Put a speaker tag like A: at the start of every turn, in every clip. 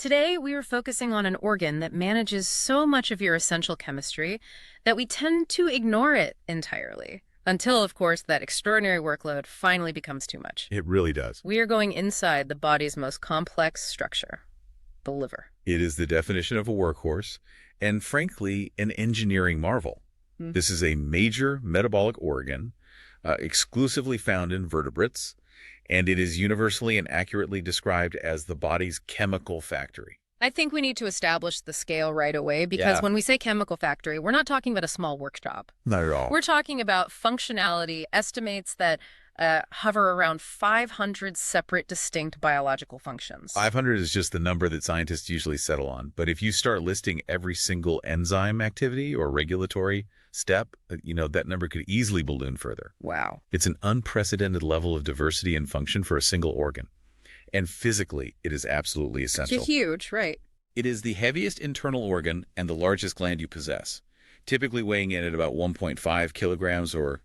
A: Today, we are focusing on an organ that manages so much of your essential chemistry that we tend to ignore it entirely. Until, of course, that extraordinary workload finally becomes too much.
B: It really does.
A: We are going inside the body's most complex structure, the liver.
B: It is the definition of a workhorse and, frankly, an engineering marvel. This is a major metabolic organ exclusively found in vertebrates, and it is universally and accurately described as the body's chemical factory.
A: I think we need to establish the scale right away because when we say chemical factory, we're not talking about a small workshop.
B: Not at all.
A: We're talking about functionality, estimates that hover around 500 separate distinct biological functions.
B: 500 is just the number that scientists usually settle on. But if you start listing every single enzyme activity or regulatory step, that number could easily balloon further.
A: Wow.
B: It's an unprecedented level of diversity and function for a single organ. And physically, it is absolutely essential.
A: It's huge, right?
B: It is the heaviest internal organ and the largest gland you possess, typically weighing in at about 1.5 kilograms or,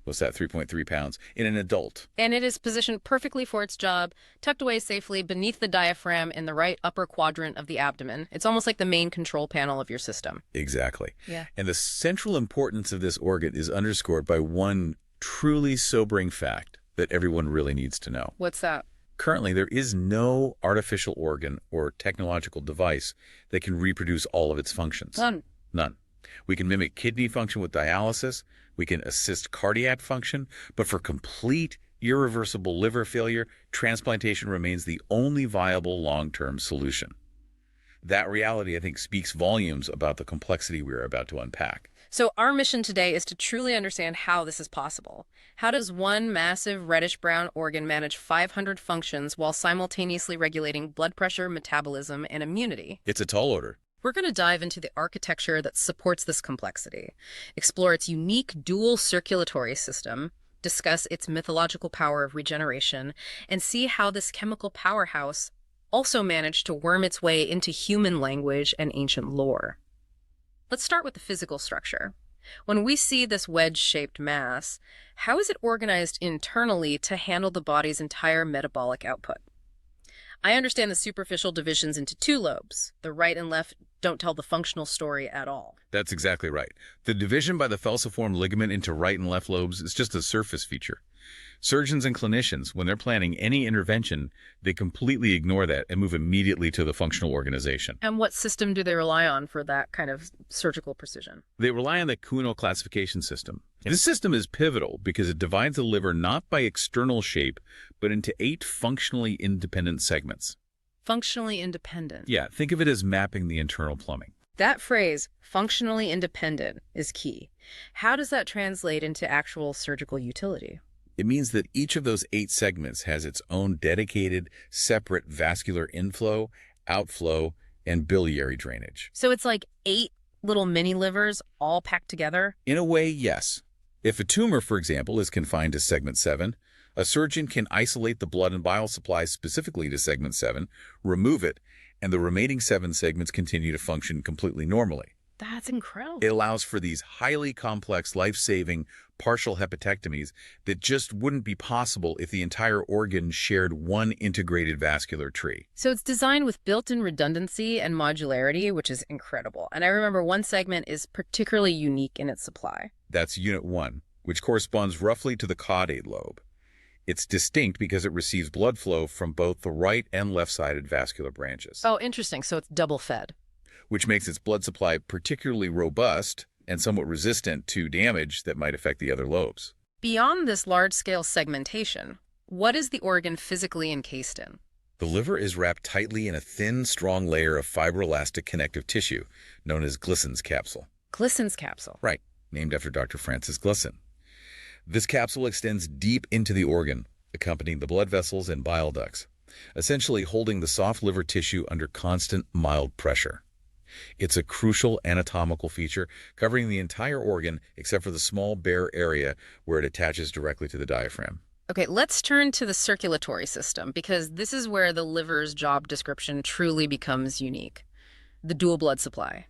B: 3.3 pounds in an adult.
A: And it is positioned perfectly for its job, tucked away safely beneath the diaphragm in the right upper quadrant of the abdomen. It's almost like the main control panel of your system.
B: Exactly.
A: Yeah.
B: And the central importance of this organ is underscored by one truly sobering fact that everyone really needs to know.
A: What's that?
B: Currently, there is no artificial organ or technological device that can reproduce all of its functions. None. We can mimic kidney function with dialysis. We can assist cardiac function. But for complete, irreversible liver failure, transplantation remains the only viable long-term solution. That reality, I think, speaks volumes about the complexity we are about to unpack.
A: So our mission today is to truly understand how this is possible. How does one massive reddish-brown organ manage 500 functions while simultaneously regulating blood pressure, metabolism, and immunity?
B: It's a tall order.
A: We're going to dive into the architecture that supports this complexity, explore its unique dual circulatory system, discuss its mythological power of regeneration, and see how this chemical powerhouse also managed to worm its way into human language and ancient lore. Let's start with the physical structure. When we see this wedge-shaped mass, how is it organized internally to handle the body's entire metabolic output? I understand the superficial divisions into two lobes. The right and left don't tell the functional story at all.
B: That's exactly right. The division by the falciform ligament into right and left lobes is just a surface feature. Surgeons and clinicians, when they're planning any intervention, they completely ignore that and move immediately to the functional organization.
A: And what system do they rely on for that kind of surgical precision?
B: They rely on the Kuhn classification system. This system is pivotal because it divides the liver not by external shape, but into 8 functionally independent segments.
A: Functionally independent.
B: Yeah, think of it as mapping the internal plumbing.
A: That phrase, functionally independent, is key. How does that translate into actual surgical utility?
B: It means that each of those 8 segments has its own dedicated, separate vascular inflow, outflow, and biliary drainage.
A: So it's like 8 little mini livers all packed together?
B: In a way, yes. If a tumor, for example, is confined to segment 7, a surgeon can isolate the blood and bile supply specifically to segment 7, remove it, and the remaining 7 segments continue to function completely normally.
A: That's incredible.
B: It allows for these highly complex, life-saving partial hepatectomies that just wouldn't be possible if the entire organ shared one integrated vascular tree.
A: So it's designed with built-in redundancy and modularity, which is incredible. And I remember one segment is particularly unique in its supply.
B: That's Unit 1, which corresponds roughly to the caudate lobe. It's distinct because it receives blood flow from both the right and left-sided vascular branches.
A: Oh, interesting. So it's double fed.
B: Which makes its blood supply particularly robust and somewhat resistant to damage that might affect the other lobes.
A: Beyond this large-scale segmentation, what is the organ physically encased in?
B: The liver is wrapped tightly in a thin, strong layer of fibroelastic connective tissue known as Glisson's capsule.
A: Glisson's capsule?
B: Right, named after Dr. Francis Glisson. This capsule extends deep into the organ, accompanying the blood vessels and bile ducts, essentially holding the soft liver tissue under constant, mild pressure. It's a crucial anatomical feature covering the entire organ except for the small bare area where it attaches directly to the diaphragm.
A: Okay, let's turn to the circulatory system because this is where the liver's job description truly becomes unique. The dual blood supply.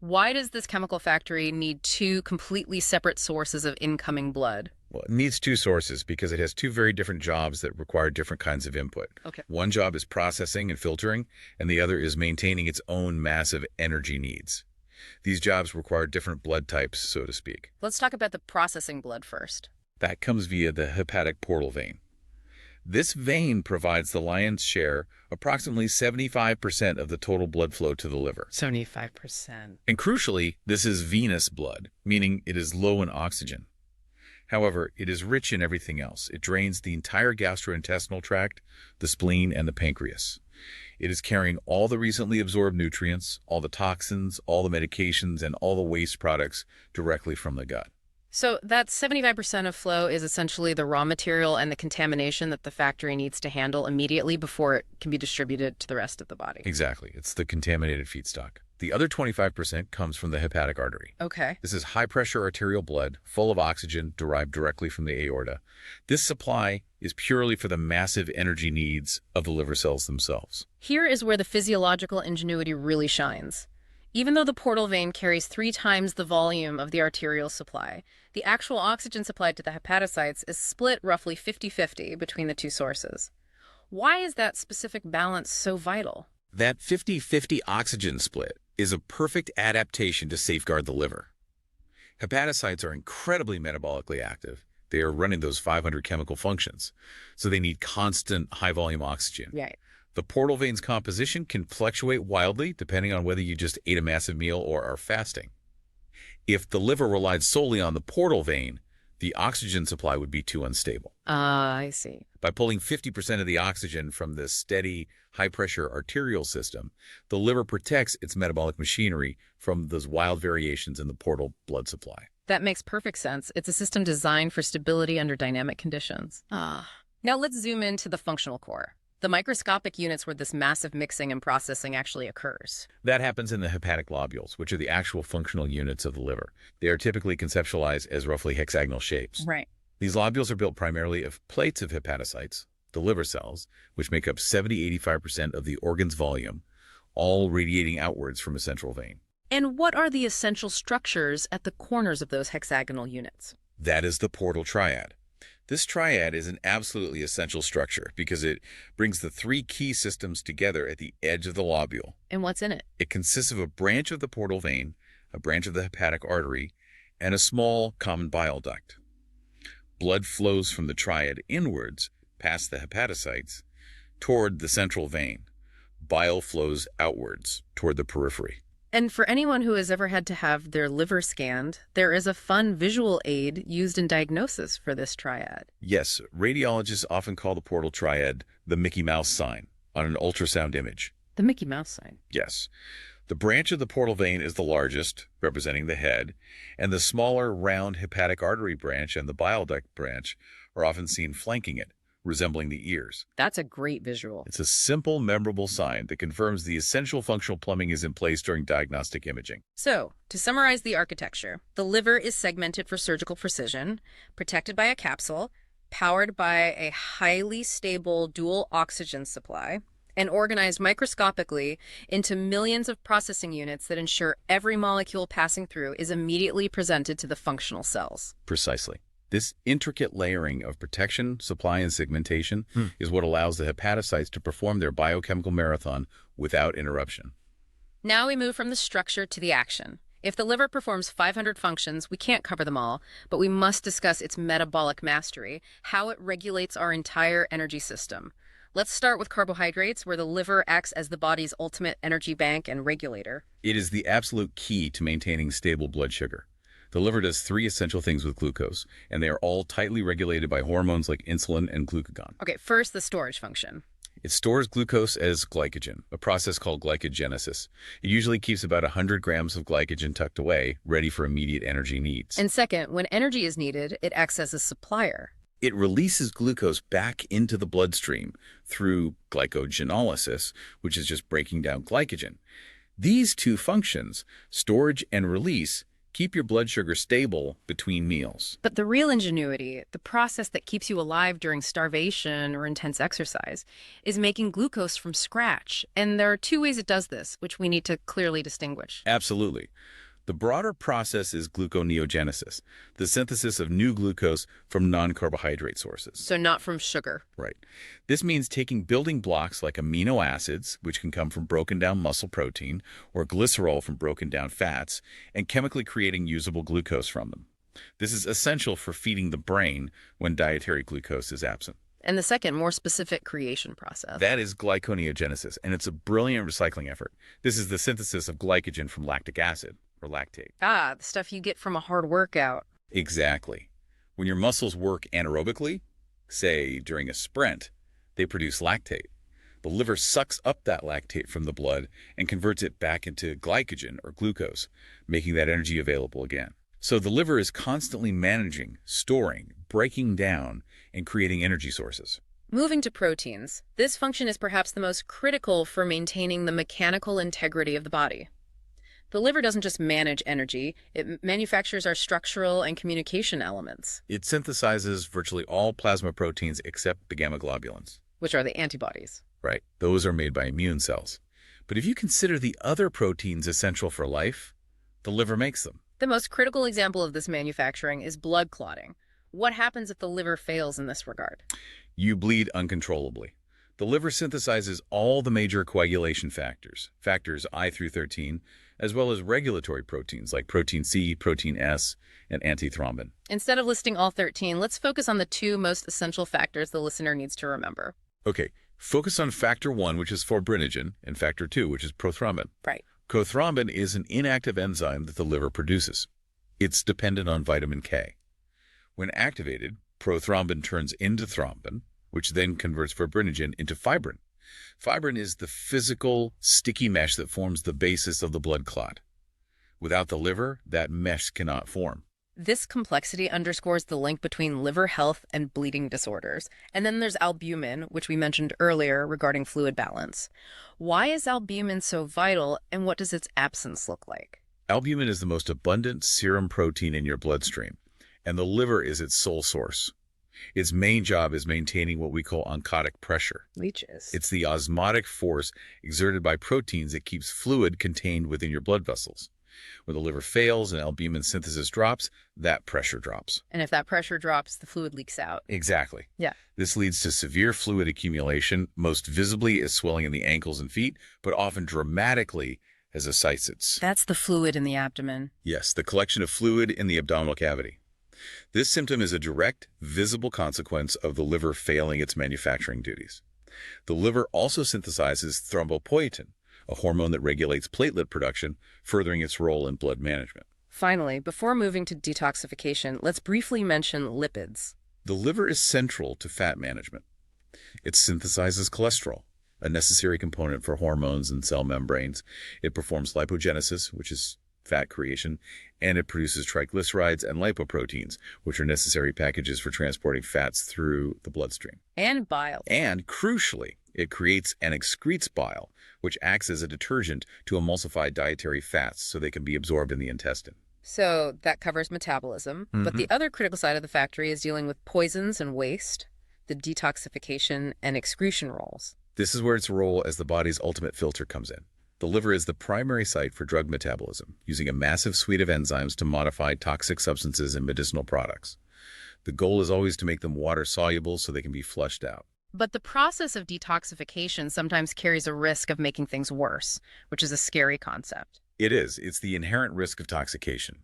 A: Why does this chemical factory need 2 completely separate sources of incoming blood?
B: Well, it needs two sources because it has two very different jobs that require different kinds of input.
A: Okay.
B: One job is processing and filtering, and the other is maintaining its own massive energy needs. These jobs require different blood types, so to speak.
A: Let's talk about the processing blood first.
B: That comes via the hepatic portal vein. This vein provides the lion's share, approximately 75% of the total blood flow to the liver.
A: 75%.
B: And crucially, this is venous blood, meaning it is low in oxygen. However, it is rich in everything else. It drains the entire gastrointestinal tract, the spleen, and the pancreas. It is carrying all the recently absorbed nutrients, all the toxins, all the medications, and all the waste products directly from the gut.
A: So that 75% of flow is essentially the raw material and the contamination that the factory needs to handle immediately before it can be distributed to the rest of the body.
B: Exactly. It's the contaminated feedstock. The other 25% comes from the hepatic artery.
A: Okay.
B: This is high-pressure arterial blood, full of oxygen, derived directly from the aorta. This supply is purely for the massive energy needs of the liver cells themselves.
A: Here is where the physiological ingenuity really shines. Even though the portal vein carries 3 times the volume of the arterial supply, the actual oxygen supplied to the hepatocytes is split roughly 50-50 between the two sources. Why is that specific balance so vital?
B: That 50-50 oxygen split is a perfect adaptation to safeguard the liver. Hepatocytes are incredibly metabolically active. They are running those 500 chemical functions, so they need constant high-volume oxygen.
A: Right.
B: The portal vein's composition can fluctuate wildly depending on whether you just ate a massive meal or are fasting. If the liver relied solely on the portal vein, the oxygen supply would be too unstable.
A: I see.
B: By pulling 50% of the oxygen from the steady, high-pressure arterial system, the liver protects its metabolic machinery from those wild variations in the portal blood supply.
A: That makes perfect sense. It's a system designed for stability under dynamic conditions. Now let's zoom into the functional core, the microscopic units where this massive mixing and processing actually occurs.
B: That happens in the hepatic lobules, which are the actual functional units of the liver. They are typically conceptualized as roughly hexagonal shapes.
A: Right.
B: These lobules are built primarily of plates of hepatocytes, the liver cells, which make up 70–85% of the organ's volume, all radiating outwards from a central vein.
A: And what are the essential structures at the corners of those hexagonal units?
B: That is the portal triad. This triad is an absolutely essential structure because it brings the 3 key systems together at the edge of the lobule.
A: And what's in it?
B: It consists of a branch of the portal vein, a branch of the hepatic artery, and a small common bile duct. Blood flows from the triad inwards, past the hepatocytes, toward the central vein. Bile flows outwards, toward the periphery.
A: And for anyone who has ever had to have their liver scanned, there is a fun visual aid used in diagnosis for this triad.
B: Yes, radiologists often call the portal triad the Mickey Mouse sign on an ultrasound image.
A: The Mickey Mouse sign.
B: Yes. The branch of the portal vein is the largest, representing the head, and the smaller, round hepatic artery branch and the bile duct branch are often seen flanking it, resembling the ears.
A: That's a great visual.
B: It's a simple, memorable sign that confirms the essential functional plumbing is in place during diagnostic imaging.
A: So, to summarize the architecture, the liver is segmented for surgical precision, protected by a capsule, powered by a highly stable dual oxygen supply, and organized microscopically into millions of processing units that ensure every molecule passing through is immediately presented to the functional cells.
B: Precisely. This intricate layering of protection, supply, and segmentation is what allows the hepatocytes to perform their biochemical marathon without interruption.
A: Now we move from the structure to the action. If the liver performs 500 functions, we can't cover them all, but we must discuss its metabolic mastery, how it regulates our entire energy system. Let's start with carbohydrates, where the liver acts as the body's ultimate energy bank and regulator.
B: It is the absolute key to maintaining stable blood sugar. The liver does 3 essential things with glucose, and they are all tightly regulated by hormones like insulin and glucagon.
A: Okay, first, the storage function.
B: It stores glucose as glycogen, a process called glycogenesis. It usually keeps about 100 grams of glycogen tucked away, ready for immediate energy needs.
A: And second, when energy is needed, it acts as a supplier.
B: It releases glucose back into the bloodstream through glycogenolysis, which is just breaking down glycogen. These 2 functions, storage and release, keep your blood sugar stable between meals.
A: But the real ingenuity, the process that keeps you alive during starvation or intense exercise, is making glucose from scratch. And there are 2 ways it does this, which we need to clearly distinguish.
B: Absolutely. The broader process is gluconeogenesis, the synthesis of new glucose from non-carbohydrate sources.
A: So not from sugar.
B: Right. This means taking building blocks like amino acids, which can come from broken down muscle protein, or glycerol from broken down fats, and chemically creating usable glucose from them. This is essential for feeding the brain when dietary glucose is absent.
A: And the second, more specific creation process.
B: That is glyconeogenesis, and it's a brilliant recycling effort. This is the synthesis of glycogen from lactic acid, or lactate.
A: Ah, the stuff you get from a hard workout.
B: Exactly. When your muscles work anaerobically, say during a sprint, they produce lactate. The liver sucks up that lactate from the blood and converts it back into glycogen, or glucose, making that energy available again. So the liver is constantly managing, storing, breaking down, and creating energy sources.
A: Moving to proteins, this function is perhaps the most critical for maintaining the mechanical integrity of the body. The liver doesn't just manage energy, it manufactures our structural and communication elements.
B: It synthesizes virtually all plasma proteins except the gamma globulins.
A: Which are the antibodies.
B: Right, those are made by immune cells. But if you consider the other proteins essential for life, the liver makes them.
A: The most critical example of this manufacturing is blood clotting. What happens if the liver fails in this regard?
B: You bleed uncontrollably. The liver synthesizes all the major coagulation factors, factors I through 13, as well as regulatory proteins like protein C, protein S, and antithrombin.
A: Instead of listing all 13, let's focus on the two most essential factors the listener needs to remember.
B: Okay, focus on factor 1, which is fibrinogen, and factor 2, which is prothrombin.
A: Right.
B: Prothrombin is an inactive enzyme that the liver produces. It's dependent on vitamin K. When activated, prothrombin turns into thrombin, which then converts fibrinogen into fibrin. Fibrin is the physical, sticky mesh that forms the basis of the blood clot. Without the liver, that mesh cannot form.
A: This complexity underscores the link between liver health and bleeding disorders. And then there's albumin, which we mentioned earlier regarding fluid balance. Why is albumin so vital, and what does its absence look like?
B: Albumin is the most abundant serum protein in your bloodstream, and the liver is its sole source. Its main job is maintaining what we call oncotic pressure.
A: Leeches.
B: It's the osmotic force exerted by proteins that keeps fluid contained within your blood vessels. When the liver fails and albumin synthesis drops, that pressure drops.
A: And if that pressure drops, the fluid leaks out.
B: Exactly.
A: Yeah.
B: This leads to severe fluid accumulation, most visibly as swelling in the ankles and feet, but often dramatically as ascites.
A: That's the fluid in the abdomen.
B: Yes, the collection of fluid in the abdominal cavity. This symptom is a direct, visible consequence of the liver failing its manufacturing duties. The liver also synthesizes thrombopoietin, a hormone that regulates platelet production, furthering its role in blood management.
A: Finally, before moving to detoxification, let's briefly mention lipids.
B: The liver is central to fat management. It synthesizes cholesterol, a necessary component for hormones and cell membranes. It performs lipogenesis, which is fat creation, and it produces triglycerides and lipoproteins, which are necessary packages for transporting fats through the bloodstream.
A: And bile.
B: And crucially, it creates and excretes bile, which acts as a detergent to emulsify dietary fats so they can be absorbed in the intestine.
A: So that covers metabolism, but the other critical side of the factory is dealing with poisons and waste, the detoxification and excretion roles.
B: This is where its role as the body's ultimate filter comes in. The liver is the primary site for drug metabolism, using a massive suite of enzymes to modify toxic substances in medicinal products. The goal is always to make them water-soluble so they can be flushed out.
A: But the process of detoxification sometimes carries a risk of making things worse, which is a scary concept.
B: It is. It's the inherent risk of toxication.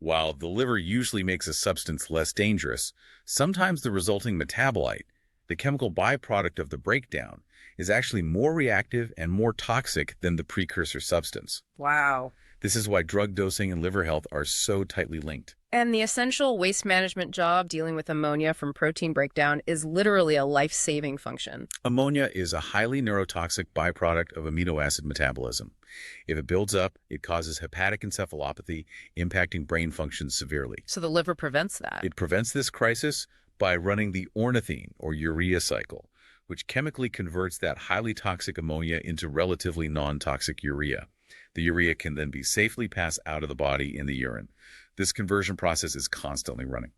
B: While the liver usually makes a substance less dangerous, sometimes the resulting metabolite, the chemical byproduct of the breakdown, is actually more reactive and more toxic than the precursor substance.
A: Wow.
B: This is why drug dosing and liver health are so tightly linked.
A: And the essential waste management job dealing with ammonia from protein breakdown is literally a life-saving function.
B: Ammonia is a highly neurotoxic byproduct of amino acid metabolism. If it builds up, it causes hepatic encephalopathy, impacting brain function severely.
A: So the liver prevents that.
B: It prevents this crisis by running the ornithine, or urea cycle, which chemically converts that highly toxic ammonia into relatively non-toxic urea. The urea can then be safely passed out of the body in the urine. This conversion process is constantly running.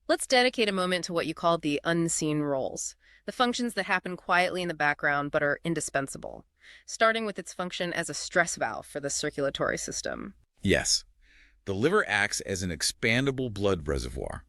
A: Let's dedicate a moment to what you call the unseen roles, the functions that happen quietly in the background but are indispensable, starting with its function as a stress valve for the circulatory system.
B: Yes, The liver acts as an expandable blood reservoir.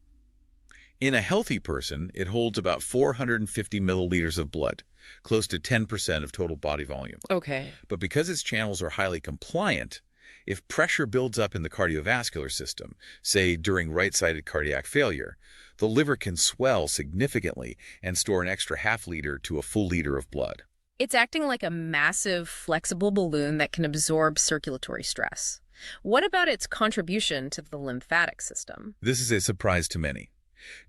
B: In a healthy person, it holds about 450 milliliters of blood, close to 10% of total body volume.
A: Okay.
B: But because its channels are highly compliant, if pressure builds up in the cardiovascular system, say during right-sided cardiac failure, the liver can swell significantly and store an extra half liter to a full liter of blood.
A: It's acting like a massive, flexible balloon that can absorb circulatory stress. What about its contribution to the lymphatic system?
B: This is a surprise to many.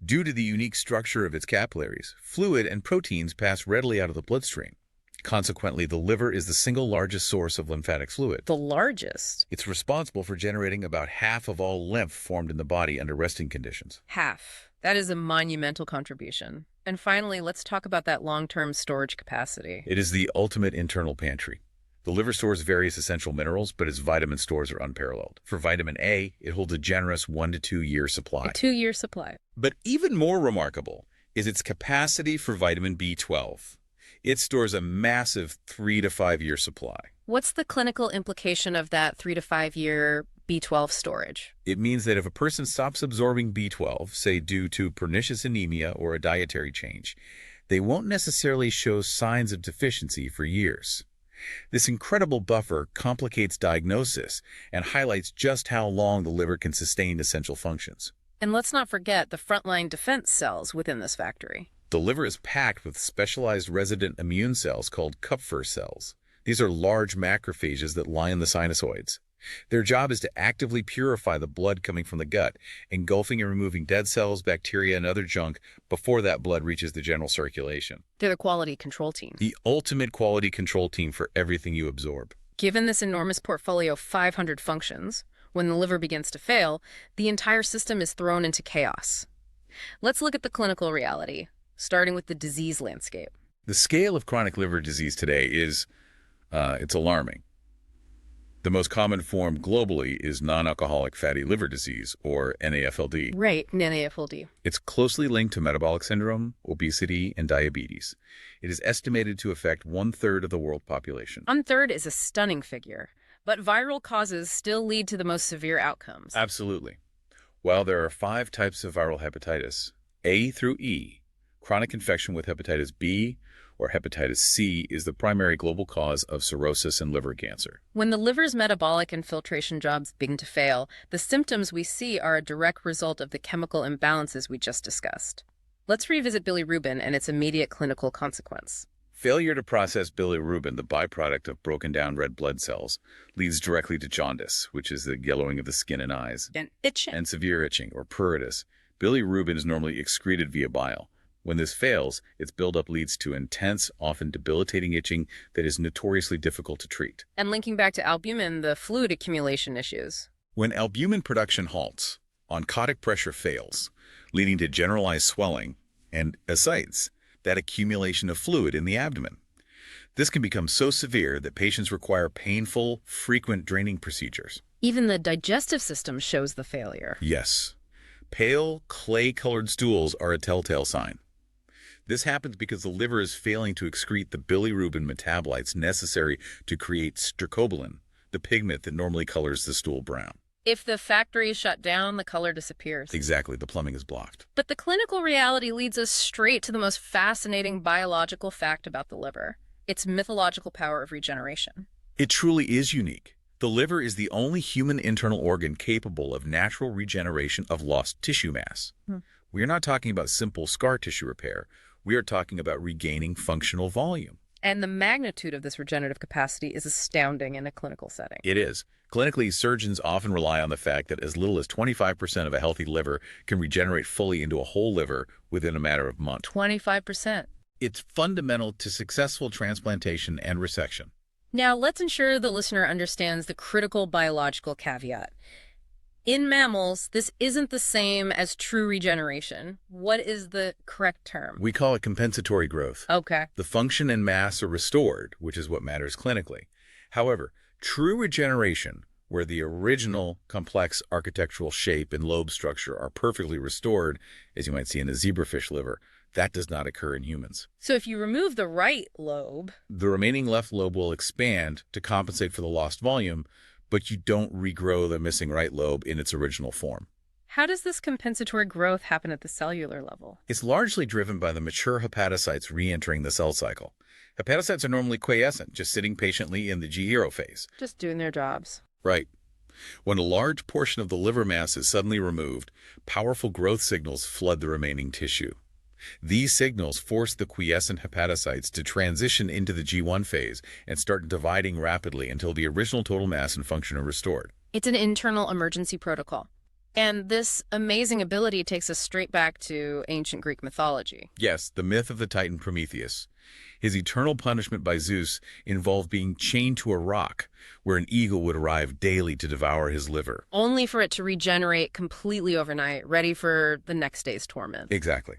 B: Due to the unique structure of its capillaries, fluid and proteins pass readily out of the bloodstream. Consequently, the liver is the single largest source of lymphatic fluid.
A: The largest?
B: It's responsible for generating about half of all lymph formed in the body under resting conditions.
A: Half. That is a monumental contribution. And finally, let's talk about that long-term storage capacity.
B: It is the ultimate internal pantry. The liver stores various essential minerals, but its vitamin stores are unparalleled. For vitamin A, it holds a generous 1 to 2 year supply.
A: A 2-year supply.
B: But even more remarkable is its capacity for vitamin B12. It stores a massive 3 to 5 year supply.
A: What's the clinical implication of that 3 to 5 year B12 storage?
B: It means that if a person stops absorbing B12, say due to pernicious anemia or a dietary change, they won't necessarily show signs of deficiency for years. This incredible buffer complicates diagnosis and highlights just how long the liver can sustain essential functions.
A: And let's not forget the frontline defense cells within this factory.
B: The liver is packed with specialized resident immune cells called Kupffer cells. These are large macrophages that line the sinusoids. Their job is to actively purify the blood coming from the gut, engulfing and removing dead cells, bacteria, and other junk before that blood reaches the general circulation.
A: They're the quality control team.
B: The ultimate quality control team for everything you absorb.
A: Given this enormous portfolio of 500 functions, when the liver begins to fail, the entire system is thrown into chaos. Let's look at the clinical reality, starting with the disease landscape.
B: The scale of chronic liver disease today is, it's alarming. The most common form globally is non-alcoholic fatty liver disease, or NAFLD.
A: Right, NAFLD.
B: It's closely linked to metabolic syndrome, obesity, and diabetes. It is estimated to affect 1/3 of the world population.
A: 1/3 is a stunning figure, but viral causes still lead to the most severe outcomes.
B: Absolutely. While there are 5 types of viral hepatitis, A through E, chronic infection with hepatitis B or hepatitis C is the primary global cause of cirrhosis and liver cancer.
A: When the liver's metabolic and filtration jobs begin to fail, the symptoms we see are a direct result of the chemical imbalances we just discussed. Let's revisit bilirubin and its immediate clinical consequence.
B: Failure to process bilirubin, the byproduct of broken down red blood cells, leads directly to jaundice, which is the yellowing of the skin and eyes,
A: And itching.
B: and severe itching, or pruritus. Bilirubin is normally excreted via bile. When this fails, its buildup leads to intense, often debilitating itching that is notoriously difficult to treat.
A: And linking back to albumin, the fluid accumulation issues.
B: When albumin production halts, oncotic pressure fails, leading to generalized swelling and ascites, that accumulation of fluid in the abdomen. This can become so severe that patients require painful, frequent draining procedures.
A: Even the digestive system shows the failure.
B: Yes. Pale, clay-colored stools are a telltale sign. This happens because the liver is failing to excrete the bilirubin metabolites necessary to create stercobilin, the pigment that normally colors the stool brown.
A: If the factory is shut down, the color disappears.
B: Exactly, the plumbing is blocked.
A: But the clinical reality leads us straight to the most fascinating biological fact about the liver, its mythological power of regeneration.
B: It truly is unique. The liver is the only human internal organ capable of natural regeneration of lost tissue mass. We are not talking about simple scar tissue repair. We are talking about regaining functional volume.
A: And the magnitude of this regenerative capacity is astounding in a clinical setting.
B: It is. Clinically, surgeons often rely on the fact that as little as 25% of a healthy liver can regenerate fully into a whole liver within a matter of months.
A: 25%.
B: It's fundamental to successful transplantation and resection.
A: Now, let's ensure the listener understands the critical biological caveat. In mammals, this isn't the same as true regeneration. What is the correct term?
B: We call it compensatory growth.
A: Okay.
B: The function and mass are restored, which is what matters clinically. However, true regeneration, where the original complex architectural shape and lobe structure are perfectly restored, as you might see in a zebrafish liver, that does not occur in humans.
A: So if you remove the right lobe,
B: The remaining left lobe will expand to compensate for the lost volume, but you don't regrow the missing right lobe in its original form.
A: How does this compensatory growth happen at the cellular level?
B: It's largely driven by the mature hepatocytes re-entering the cell cycle. Hepatocytes are normally quiescent, just sitting patiently in the G0 phase.
A: Just doing their jobs.
B: Right. When a large portion of the liver mass is suddenly removed, powerful growth signals flood the remaining tissue. These signals force the quiescent hepatocytes to transition into the G1 phase and start dividing rapidly until the original total mass and function are restored.
A: It's an internal emergency protocol. And this amazing ability takes us straight back to ancient Greek mythology.
B: Yes, the myth of the Titan Prometheus. His eternal punishment by Zeus involved being chained to a rock, where an eagle would arrive daily to devour his liver.
A: Only for it to regenerate completely overnight, ready for the next day's torment.
B: Exactly.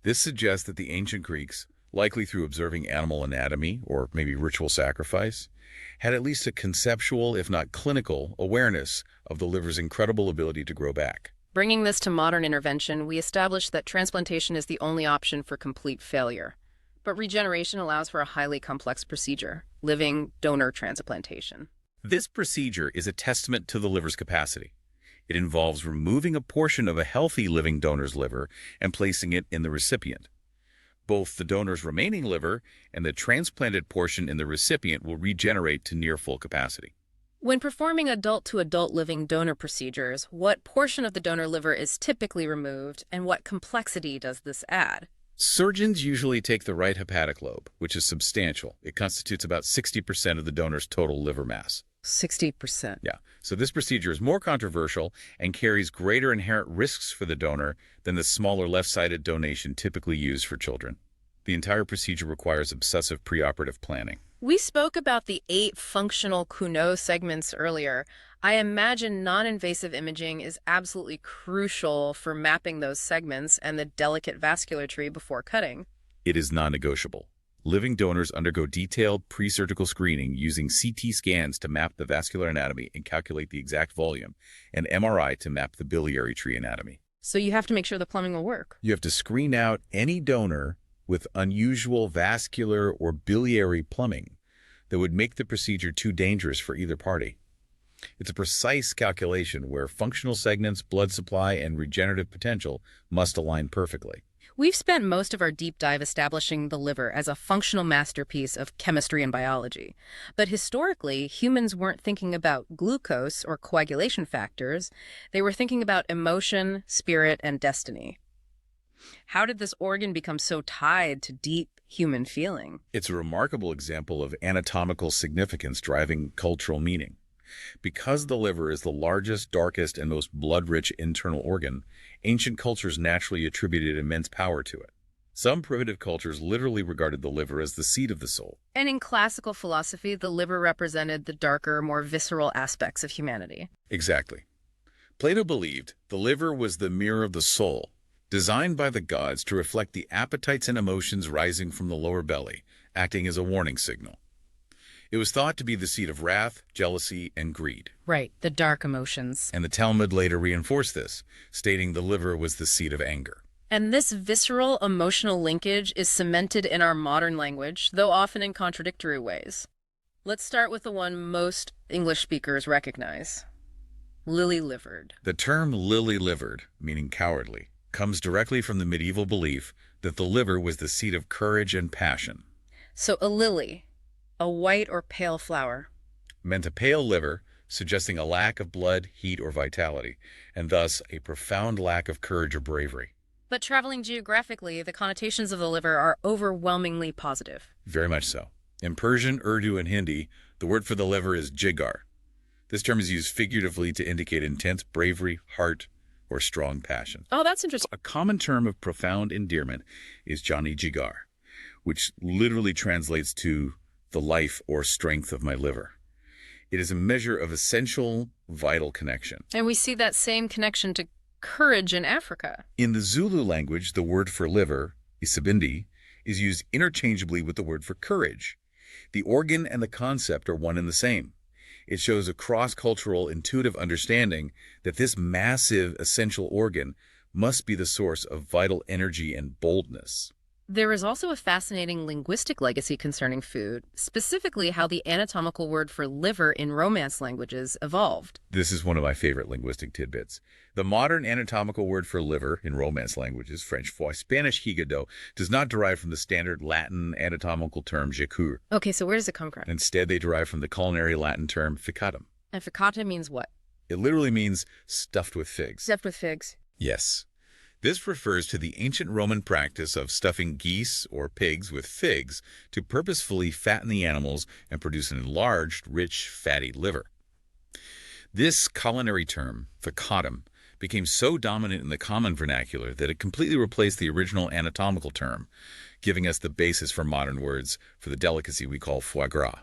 B: This suggests that the ancient Greeks, likely through observing animal anatomy or maybe ritual sacrifice, had at least a conceptual, if not clinical, awareness of the liver's incredible ability to grow back.
A: Bringing this to modern intervention, we established that transplantation is the only option for complete failure. But regeneration allows for a highly complex procedure, living donor transplantation.
B: This procedure is a testament to the liver's capacity. It involves removing a portion of a healthy living donor's liver and placing it in the recipient. Both the donor's remaining liver and the transplanted portion in the recipient will regenerate to near full capacity.
A: When performing adult-to-adult living donor procedures, what portion of the donor liver is typically removed, and what complexity does this add?
B: Surgeons usually take the right hepatic lobe, which is substantial. It constitutes about 60% of the donor's total liver mass.
A: 60%.
B: Yeah. So this procedure is more controversial and carries greater inherent risks for the donor than the smaller left-sided donation typically used for children. The entire procedure requires obsessive preoperative planning.
A: We spoke about the 8 functional Cuno segments earlier. I imagine non-invasive imaging is absolutely crucial for mapping those segments and the delicate vascular tree before cutting.
B: It is non-negotiable. Living donors undergo detailed pre-surgical screening using CT scans to map the vascular anatomy and calculate the exact volume, and MRI to map the biliary tree anatomy.
A: So you have to make sure the plumbing will work.
B: You have to screen out any donor with unusual vascular or biliary plumbing that would make the procedure too dangerous for either party. It's a precise calculation where functional segments, blood supply, and regenerative potential must align perfectly.
A: We've spent most of our deep dive establishing the liver as a functional masterpiece of chemistry and biology. But historically, humans weren't thinking about glucose or coagulation factors. They were thinking about emotion, spirit, and destiny. How did this organ become so tied to deep human feeling?
B: It's a remarkable example of anatomical significance driving cultural meaning. Because the liver is the largest, darkest, and most blood-rich internal organ, ancient cultures naturally attributed immense power to it. Some primitive cultures literally regarded the liver as the seat of the soul.
A: And in classical philosophy, the liver represented the darker, more visceral aspects of humanity.
B: Exactly. Plato believed the liver was the mirror of the soul, designed by the gods to reflect the appetites and emotions rising from the lower belly, acting as a warning signal. It was thought to be the seat of wrath, jealousy, and greed.
A: Right, the dark emotions.
B: And the Talmud later reinforced this, stating the liver was the seat of anger.
A: And this visceral emotional linkage is cemented in our modern language, though often in contradictory ways. Let's start with the one most English speakers recognize. Lily-livered.
B: The term lily-livered, meaning cowardly, comes directly from the medieval belief that the liver was the seat of courage and passion.
A: So a lily, a white or pale flower,
B: meant a pale liver, suggesting a lack of blood, heat, or vitality, and thus a profound lack of courage or bravery.
A: But traveling geographically, the connotations of the liver are overwhelmingly positive.
B: Very much so. In Persian, Urdu, and Hindi, the word for the liver is jigar. This term is used figuratively to indicate intense bravery, heart, or strong passion.
A: Oh, that's interesting.
B: A common term of profound endearment is Johnny Jigar, which literally translates to the life or strength of my liver. It is a measure of essential, vital connection.
A: And we see that same connection to courage in Africa.
B: In the Zulu language, the word for liver, isibindi, is used interchangeably with the word for courage. The organ and the concept are one and the same. It shows a cross-cultural intuitive understanding that this massive essential organ must be the source of vital energy and boldness.
A: There is also a fascinating linguistic legacy concerning food, specifically how the anatomical word for liver in Romance languages evolved.
B: This is one of my favorite linguistic tidbits. The modern anatomical word for liver in Romance languages, French foie, Spanish hígado, does not derive from the standard Latin anatomical term jacur.
A: Okay, so where does it come from?
B: Instead, they derive from the culinary Latin term ficcatum.
A: And frittata means what?
B: It literally means stuffed with figs.
A: Stuffed with figs.
B: Yes. This refers to the ancient Roman practice of stuffing geese or pigs with figs to purposefully fatten the animals and produce an enlarged, rich, fatty liver. This culinary term, ficcatum, became so dominant in the common vernacular that it completely replaced the original anatomical term, giving us the basis for modern words for the delicacy we call foie gras.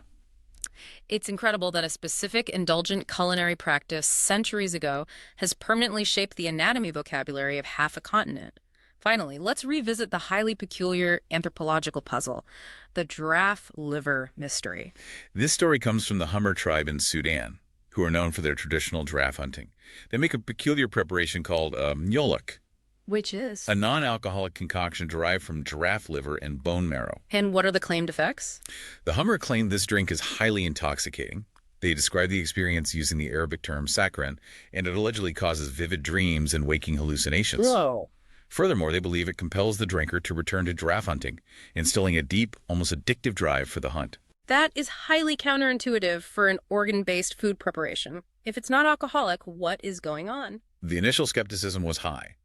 A: It's incredible that a specific indulgent culinary practice centuries ago has permanently shaped the anatomy vocabulary of half a continent. Finally, let's revisit the highly peculiar anthropological puzzle, the giraffe liver mystery.
B: This story comes from the Hummer tribe in Sudan, who are known for their traditional giraffe hunting. They make a peculiar preparation called nyolok,
A: Which is?
B: a non-alcoholic concoction derived from giraffe liver and bone marrow.
A: And what are the claimed effects?
B: The Hummer claimed this drink is highly intoxicating. They describe the experience using the Arabic term sakran, and it allegedly causes vivid dreams and waking hallucinations.
A: Whoa.
B: Furthermore, they believe it compels the drinker to return to giraffe hunting, instilling a deep, almost addictive drive for the hunt.
A: That is highly counterintuitive for an organ-based food preparation. If it's not alcoholic, what is going on?
B: The initial skepticism was high.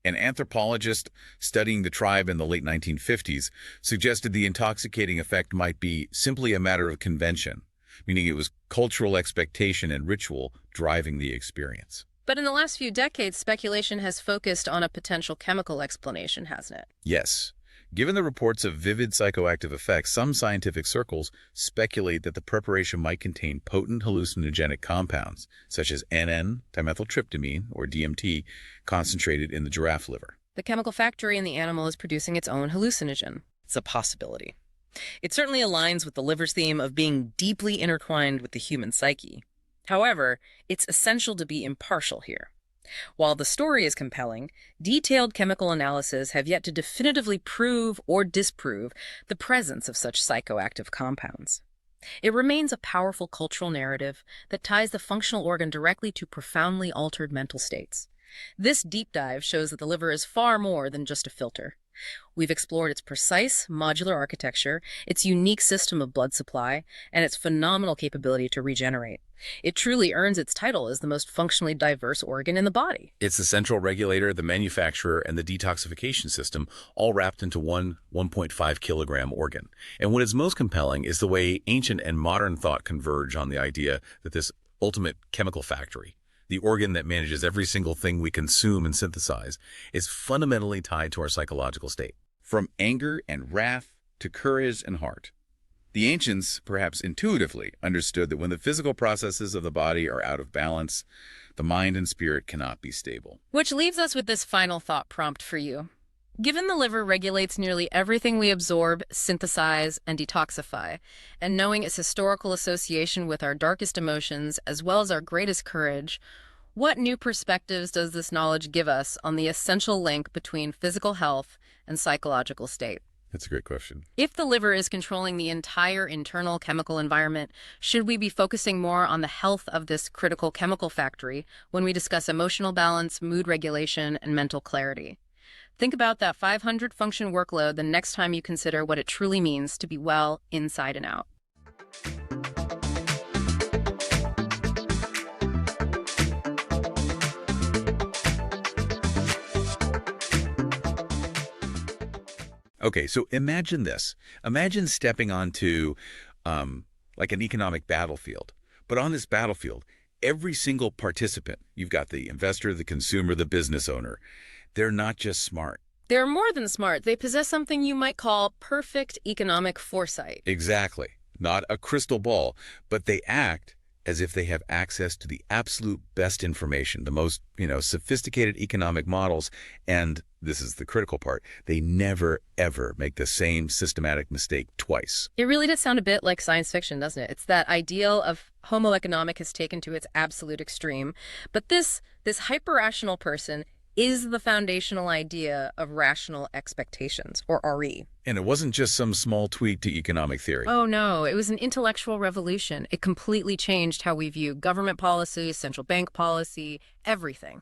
B: An anthropologist studying the tribe in the late 1950s suggested the intoxicating effect might be simply a matter of convention, meaning it was cultural expectation and ritual driving the experience.
A: But in the last few decades, speculation has focused on a potential chemical explanation, hasn't it?
B: Yes. Given the reports of vivid psychoactive effects, some scientific circles speculate that the preparation might contain potent hallucinogenic compounds, such as N,N-dimethyltryptamine, or DMT, concentrated in the giraffe liver.
A: The chemical factory in the animal is producing its own hallucinogen. It's a possibility. It certainly aligns with the liver's theme of being deeply intertwined with the human psyche. However, it's essential to be impartial here. While the story is compelling, detailed chemical analyses have yet to definitively prove or disprove the presence of such psychoactive compounds. It remains a powerful cultural narrative that ties the functional organ directly to profoundly altered mental states. This deep dive shows that the liver is far more than just a filter. We've explored its precise, modular architecture, its unique system of blood supply, and its phenomenal capability to regenerate. It truly earns its title as the most functionally diverse organ in the body.
B: It's the central regulator, the manufacturer, and the detoxification system, all wrapped into one 1.5 kilogram organ. And what is most compelling is the way ancient and modern thought converge on the idea that this ultimate chemical factory, the organ that manages every single thing we consume and synthesize, is fundamentally tied to our psychological state. From anger and wrath to courage and heart. The ancients, perhaps intuitively, understood that when the physical processes of the body are out of balance, the mind and spirit cannot be stable.
A: Which leaves us with this final thought prompt for you. Given the liver regulates nearly everything we absorb, synthesize, and detoxify, and knowing its historical association with our darkest emotions as well as our greatest courage, what new perspectives does this knowledge give us on the essential link between physical health and psychological state?
B: That's a great question.
A: If the liver is controlling the entire internal chemical environment, should we be focusing more on the health of this critical chemical factory when we discuss emotional balance, mood regulation, and mental clarity? Think about that 500 function workload the next time you consider what it truly means to be well inside and out.
B: Okay, so imagine this. Imagine stepping onto like an economic battlefield. But on this battlefield, every single participant, you've got the investor, the consumer, the business owner, they're not just smart.
A: They're more than smart. They possess something you might call perfect economic foresight.
B: Exactly. Not a crystal ball, but they act as if they have access to the absolute best information, the most, sophisticated economic models. And this is the critical part. They never, ever make the same systematic mistake twice.
A: It really does sound a bit like science fiction, doesn't it? It's that ideal of Homo economic is taken to its absolute extreme. But this hyper-rational person is the foundational idea of rational expectations, or RE.
B: And it wasn't just some small tweak to economic theory.
A: Oh no, it was an intellectual revolution. It completely changed how we view government policy, central bank policy, everything.